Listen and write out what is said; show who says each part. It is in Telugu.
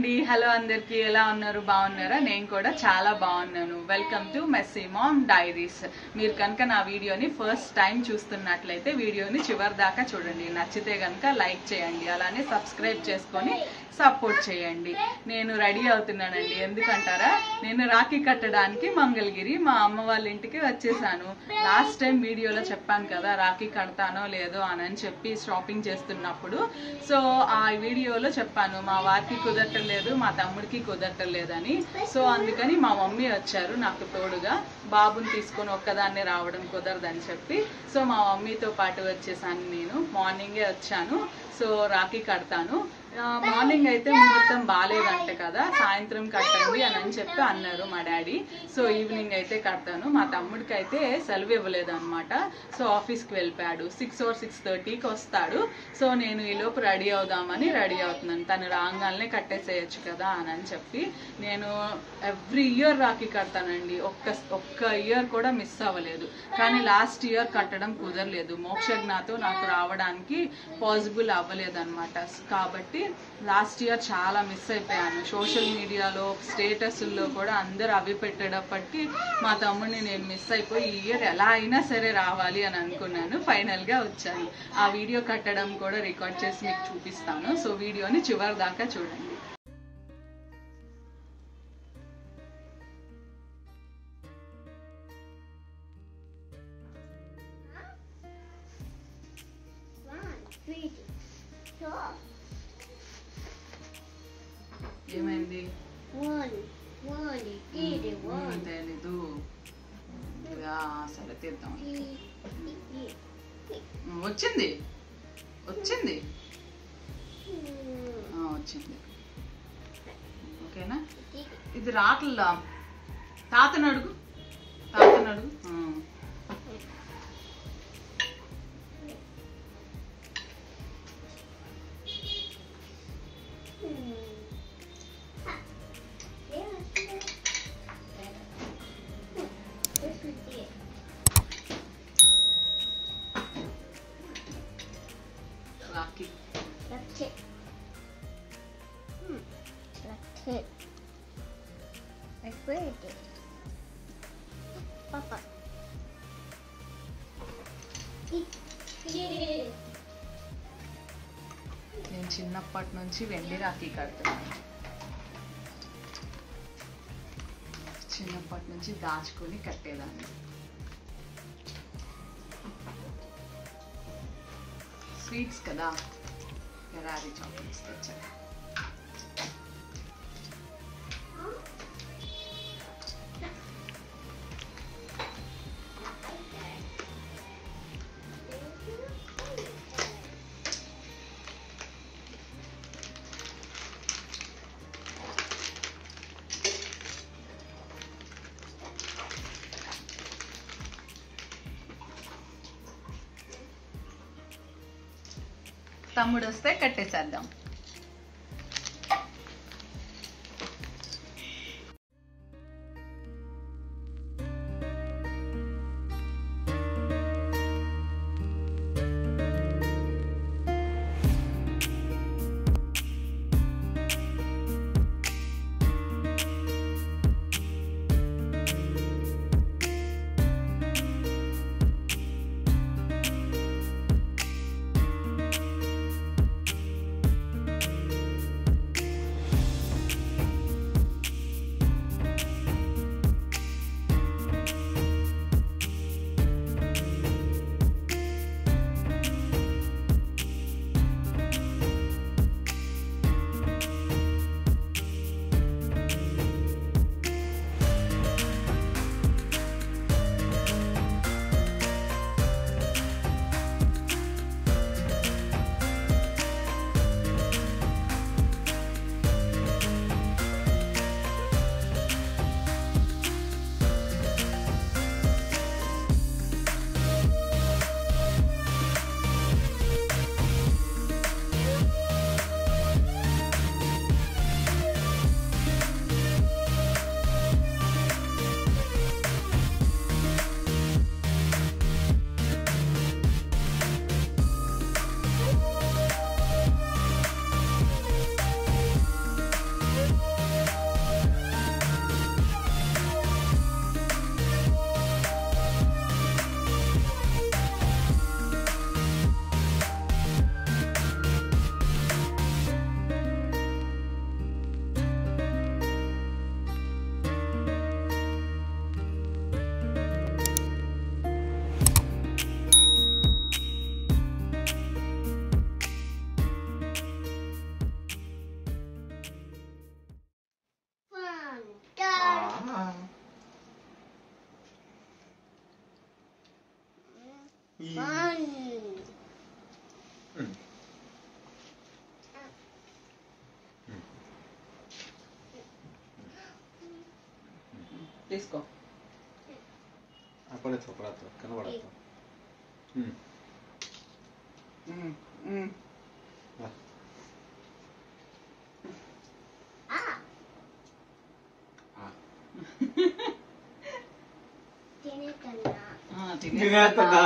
Speaker 1: అండి హలో అందరికి ఎలా ఉన్నారు బాగున్నారా నేను కూడా చాలా బాగున్నాను welcome to messy mom diaries మీరు కనుక నా వీడియోని ఫస్ట్ టైం చూస్తున్నట్లయితే వీడియోని చివరి దాకా చూడండి నచ్చితే కనుక లైక్ చేయండి అలానే సబ్స్క్రైబ్ చేసుకొని సపోర్ట్ చేయండి నేను రెడీ అవుతున్నానండి ఎందుకంటారా నేను రాఖీ కట్టడానికి మంగళగిరి మా అమ్మ వాళ్ళ ఇంటికి వచ్చేసాను లాస్ట్ టైం వీడియోలో చెప్పాను కదా రాఖీ కడతానో లేదో అని చెప్పి షాపింగ్ చేస్తున్నప్పుడు సో ఆ వీడియోలో చెప్పాను మా వారికి కుదరట్లేదు మా తమ్ముడికి కుదరట్లేదని సో అందుకని మా మమ్మీ వచ్చారు నాకు తోడుగా బాబుని తీసుకొని ఒక్కదాన్నే రావడం కుదరదని చెప్పి సో మా మమ్మీతో పాటు వచ్చేసాను నేను మార్నింగే వచ్చాను సో రాఖీ కడతాను మార్నింగ్ అయితే ముహూర్తం బాగాలేదంట కదా సాయంత్రం కట్టండి అని చెప్పి అన్నారు మా డాడీ సో ఈవినింగ్ అయితే కడతాను మా తమ్ముడికి అయితే సెలవు ఇవ్వలేదు అనమాట సో ఆఫీస్కి వెళ్ళిపోయాడు 6 or 6:30కి వస్తాడు సో నేను ఈలోపు రెడీ అవుదామని రెడీ అవుతున్నాను తను రాగానే కట్టేసేయచ్చు కదా అని చెప్పి నేను ఎవ్రీ ఇయర్ రాఖీ కడతానండి ఒక్క ఇయర్ కూడా మిస్ అవ్వలేదు కానీ లాస్ట్ ఇయర్ కట్టడం కుదరలేదు మోక్షజ్ఞతో నాకు రావడానికి పాసిబుల్ అవ్వలేదు అనమాట కాబట్టి లాస్ట్ ఇయర్ చాలా మిస్ అయిపోయాను సోషల్ మీడియాలో స్టేటస్ల్లో కూడా అందరు అవి పెట్టేటప్పటికి మా తమ్ముడిని నేను మిస్ అయిపోయి ఈ ఇయర్ ఎలా అయినా సరే రావాలి అని అనుకున్నాను ఫైనల్గా వచ్చాను ఆ వీడియో కట్టడం కూడా రికార్డ్ చేసి మీకు చూపిస్తాను సో వీడియోని చివరి దాకా చూడండి ఏమైంది తెలీదు సరే తీద్దాం వచ్చింది వచ్చింది వచ్చింది ఓకేనా ఇది రాట్లా తాతను అడుగు Rocky.
Speaker 2: That's it. That's it. I put it. Papa.
Speaker 1: నేను చిన్నప్పటి నుంచి వెండి రాఖీ కడుతున్నాను చిన్నప్పటి నుంచి దాచుకొని కట్టేదాన్ని స్వీట్స్ కదా ఫెరారీ చాక్లెట్స్ తెచ్చాను తమ్ముడు వస్తే కట్టేసేద్దాం
Speaker 2: One.
Speaker 1: తీసుకో.
Speaker 3: అప్పుడే చొప్పరాతో కనబడతా.
Speaker 2: Ah. Tiene que
Speaker 1: తినేస్తున్నా.